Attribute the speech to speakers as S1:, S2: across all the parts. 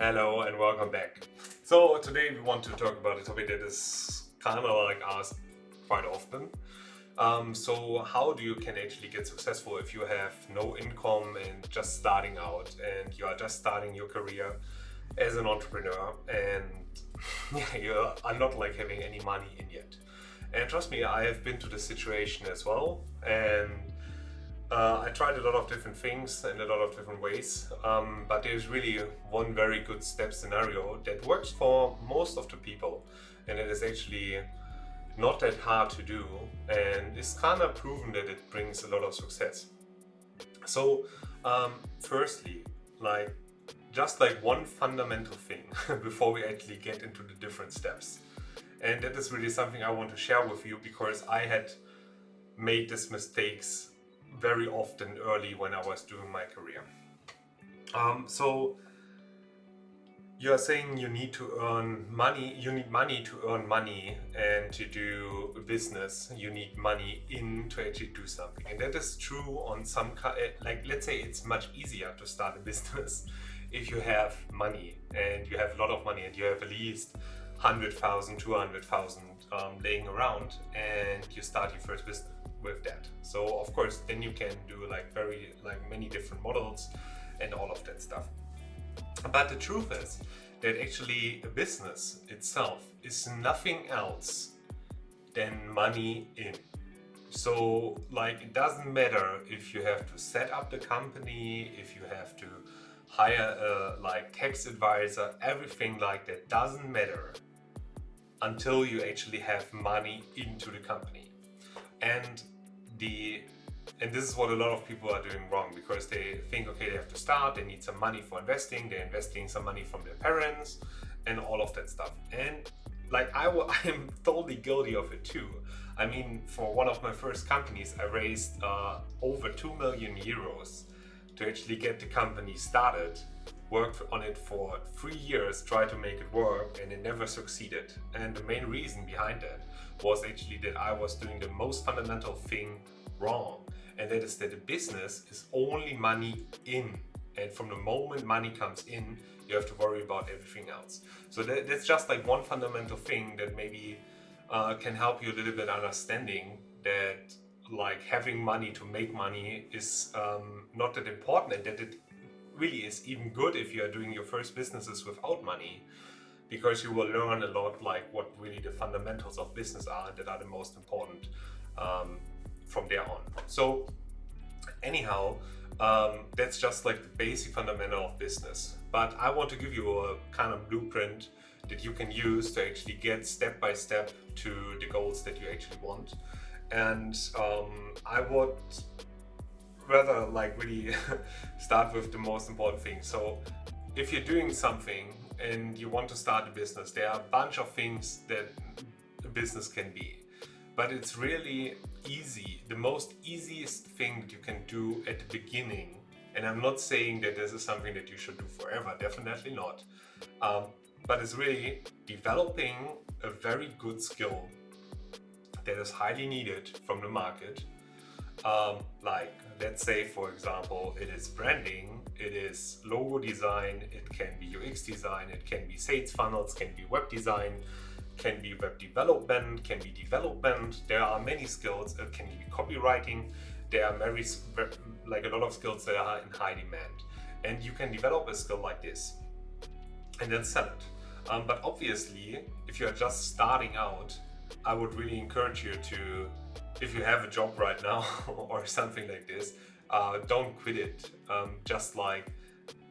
S1: Hello and welcome back. So today we want to talk about a topic that is kind of like asked quite often. So how do you can actually get successful if you have no income and just starting out and you are just starting your career as an entrepreneur and yeah, you are not like having any money in yet. And trust me, I have been to this situation as well. And I tried a lot of different things in a lot of different ways, but there's really one very good step scenario that works for most of the people, and it is actually not that hard to do, and it's kind of proven that it brings a lot of success. So, firstly, like just like one fundamental thing before we actually get into the different steps, and that is really something I want to share with you because I had made these mistakes very often early when I was doing my career. So you are saying you need to earn money, you need money to earn money, and to do a business, you need money in to actually do something. And that is true on some, like let's say it's much easier to start a business if you have money and you have a lot of money and you have at least 100,000, 200,000 laying around and you start your first business with that. So of course then you can do like very like many different models and all of that stuff. But the truth is that actually a business itself is nothing else than money in. So like it doesn't matter if you have to set up the company, if you have to hire a like tax advisor, everything like that doesn't matter until you actually have money into the company. And the and this is what a lot of people are doing wrong because they think, okay, they have to start, they need some money for investing, they're investing some money from their parents and all of that stuff. And like I'm totally guilty of it too. I mean, for one of my first companies, I raised over 2 million euros to actually get the company started, worked on it for 3 years, tried to make it work, and it never succeeded. And the main reason behind that was actually that I was doing the most fundamental thing wrong, and that is that the business is only money in. And from the moment money comes in, you have to worry about everything else. So that's just like one fundamental thing that maybe can help you a little bit understanding that like having money to make money is not that important, and that it really is even good if you are doing your first businesses without money, because you will learn a lot like what really the fundamentals of business are and that are the most important from there on. So anyhow, that's just like the basic fundamental of business. But I want to give you a kind of blueprint that you can use to actually get step by step to the goals that you actually want. And I would rather like really start with the most important thing. So if you're doing something and you want to start a business, there are a bunch of things that a business can be. But it's really easy. The most easiest thing that you can do at the beginning, and I'm not saying that this is something that you should do forever, definitely not. But it's really developing a very good skill that is highly needed from the market. Like let's say for example, it is branding, it is logo design, it can be UX design, it can be sales funnels, can be web design, can be web development, can be development. There are many skills. It can be copywriting. There are like a lot of skills that are in high demand, and you can develop a skill like this and then sell it. But obviously, if you're just starting out, I would really encourage you to, if you have a job right now or something like this, don't quit it. Just like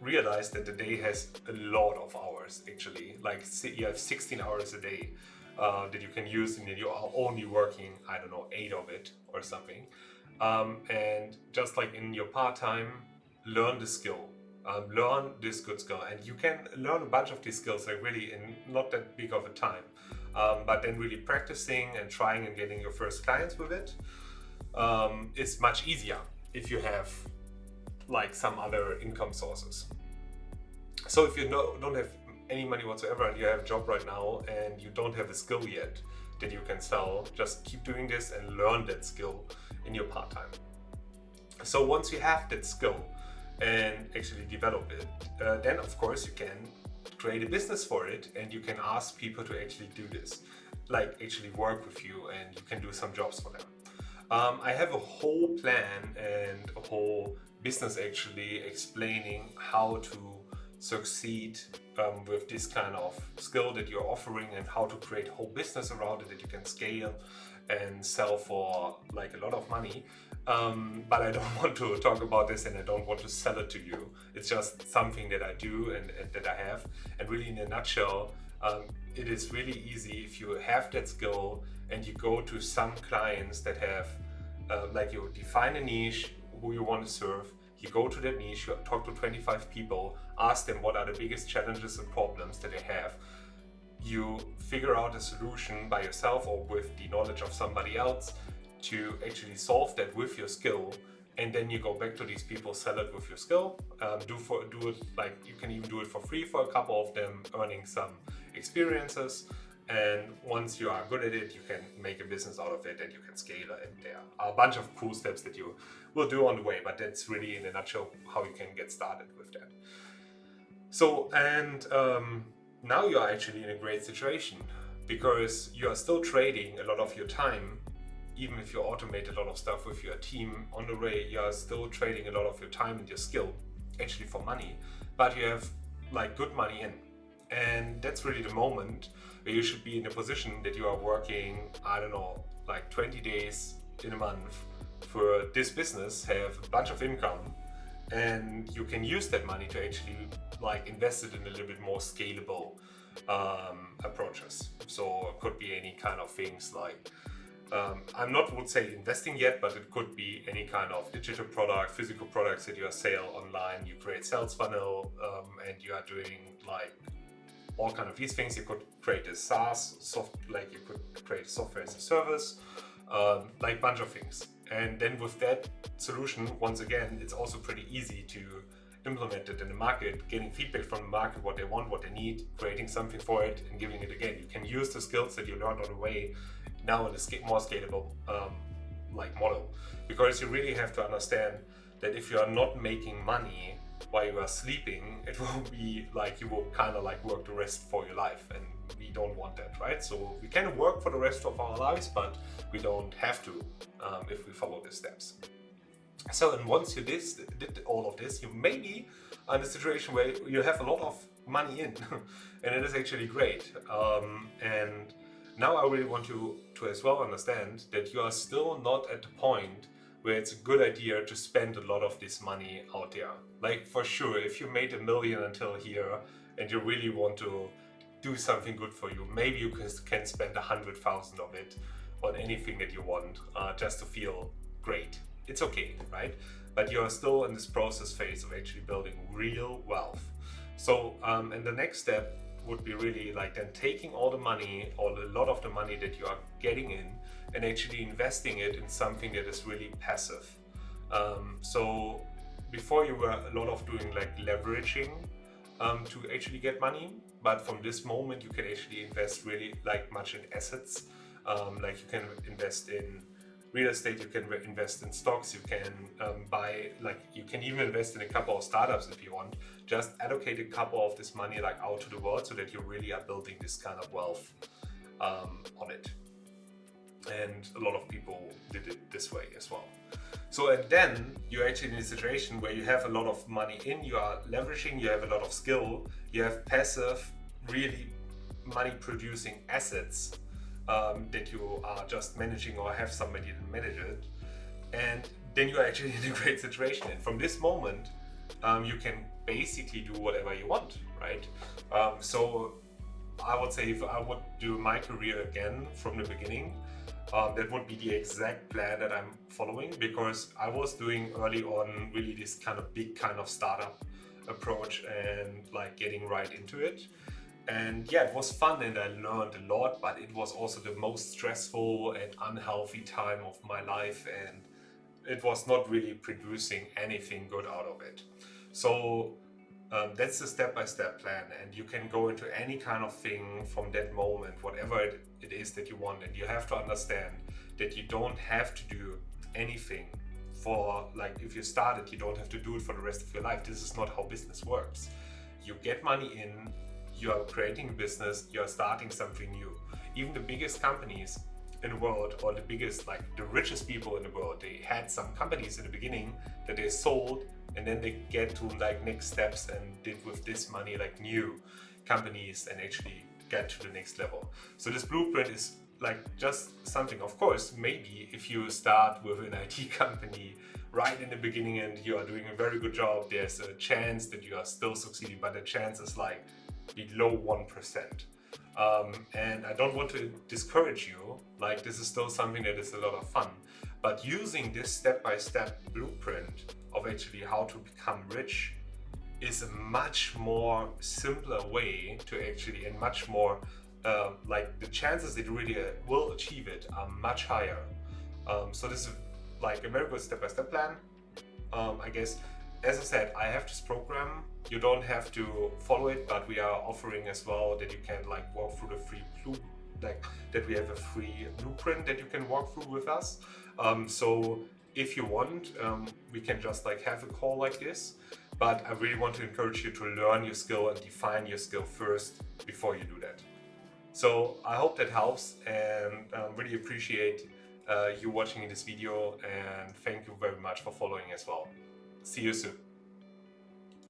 S1: realize that the day has a lot of hours actually. Like you have 16 hours a day that you can use, and you are only working, I don't know, 8 of it or something. And just like in your part-time, learn the skill. Learn this good skill, and you can learn a bunch of these skills like really in not that big of a time. But then really practicing and trying and getting your first clients with it is much easier if you have like some other income sources. So if you don't have any money whatsoever and you have a job right now and you don't have a skill yet that you can sell, just keep doing this and learn that skill in your part-time. So once you have that skill and actually develop it, then of course you can create a business for it, and you can ask people to actually do this, like actually work with you, and you can do some jobs for them. I have a whole plan and a whole business actually explaining how to succeed with this kind of skill that you're offering, and how to create a whole business around it that you can scale and sell for like a lot of money. But I don't want to talk about this, and I don't want to sell it to you. It's just something that I do and that I have. And really, in a nutshell, it is really easy if you have that skill and you go to some clients that have, like, you define a niche, who you want to serve. You go to that niche, you talk to 25 people, ask them what are the biggest challenges and problems that they have. You figure out a solution by yourself or with the knowledge of somebody else to actually solve that with your skill, and then you go back to these people, sell it with your skill. Do it, like, you can even do it for free for a couple of them, earning some experiences. And once you are good at it, you can make a business out of it and you can scale it. And there are a bunch of cool steps that you will do on the way, but that's really in a nutshell how you can get started with that. So, and now you are actually in a great situation, because you are still trading a lot of your time. Even if you automate a lot of stuff with your team on the way, you are still trading a lot of your time and your skill actually for money, but you have like good money in. And that's really the moment where you should be in a position that you are working, I don't know, like 20 days in a month for this business, have a bunch of income, and you can use that money to actually like invest it in a little bit more scalable approaches. So it could be any kind of things like, I'm not would say investing yet, but it could be any kind of digital product, physical products that you sell online. You create sales funnel, and you are doing like all kind of these things. You could create a SaaS like you could create software as a service, like bunch of things. And then with that solution, once again, it's also pretty easy to implement it in the market, getting feedback from the market, what they want, what they need, creating something for it, and giving it again. You can use the skills that you learned on the way now in a more scalable like model, because you really have to understand that if you are not making money while you are sleeping, it will be like you will kind of like work the rest for your life, and we don't want that, right? So we can work for the rest of our lives, but we don't have to if we follow the steps. So, and once you did all of this, you may be in a situation where you have a lot of money in, and it is actually great. And now I really want you to as well understand that you are still not at the point where it's a good idea to spend a lot of this money out there. Like, for sure, if you made $1 million until here and you really want to do something good for you, maybe you can spend 100,000 of it on anything that you want, just to feel great. It's okay, right? But you're still in this process phase of actually building real wealth. So, and the next step would be really like then taking all the money, or a lot of the money that you are getting in, and actually investing it in something that is really passive. So before you were a lot of doing like leveraging to actually get money, but from this moment you can actually invest really like much in assets. Like you can invest in real estate, you can invest in stocks, you can buy, like you can even invest in a couple of startups if you want. Just allocate a couple of this money like out to the world, so that you really are building this kind of wealth on it. And a lot of people did it this way as well. So, and then you're actually in a situation where you have a lot of money in, you are leveraging, you have a lot of skill, you have passive, really money producing assets that you are just managing, or have somebody to manage it. And then you're actually in a great situation. And from this moment, you can basically do whatever you want, right? So I would say if I would do my career again from the beginning, that would be the exact plan that I'm following, because I was doing early on really this kind of big kind of startup approach and like getting right into it. And yeah, it was fun and I learned a lot, but it was also the most stressful and unhealthy time of my life, and it was not really producing anything good out of it. So that's the step-by-step plan, and you can go into any kind of thing from that moment, whatever it is that you want. And you have to understand that you don't have to do anything for, like, if you started, you don't have to do it for the rest of your life. This is not how business works. You get money in, you are creating a business, you are starting something new. Even the biggest companies in the world, or the biggest, like the richest people in the world, they had some companies in the beginning that they sold, and then they get to like next steps and did with this money like new companies and actually get to the next level. So this blueprint is like just something, of course, maybe if you start with an IT company right in the beginning and you are doing a very good job, there's a chance that you are still succeeding, but the chance is like below 1%. And I don't want to discourage you, like this is still something that is a lot of fun, but using this step-by-step blueprint of actually how to become rich is a much more simpler way to actually, and much more like the chances that you really will achieve it are much higher. So this is like a very good step-by-step plan. I guess, as I said, I have this program. You don't have to follow it, but we are offering as well that you can like walk through the free like that we have a free blueprint that you can walk through with us. So if you want, we can just like have a call like this. But I really want to encourage you to learn your skill and define your skill first before you do that. So I hope that helps, and really appreciate you watching this video, and thank you very much for following as well. See you soon.